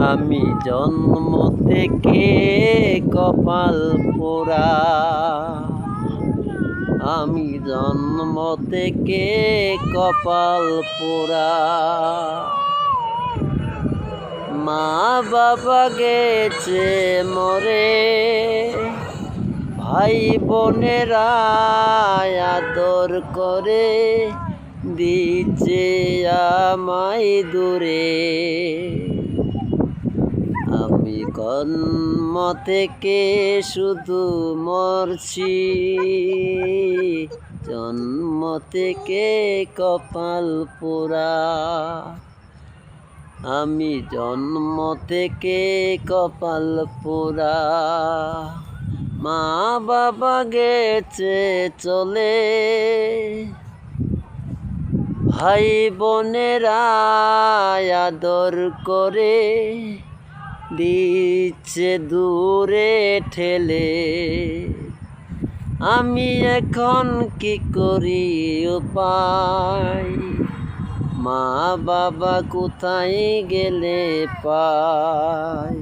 আমি জন্ম থেকে কপাল পোড়া, আমি জন্ম থেকে কপাল পোড়া। মা বাবা গেছে মরে, ভাই বোনেরা আদর করে দিচ্ছে আমায় দূরে। আমি জন্ম থেকে শুধু মরছি, জন্ম থেকে কপাল পোড়া। আমি জন্ম থেকে কপাল পোড়া। মা বাবা গেছে চলে, ভাই বোনেরা আদর করে দিচ্ছে দূরে ঠেলে। আমি এখন কি করি উপায়, মা বাবা কোথায় গেলে পায়।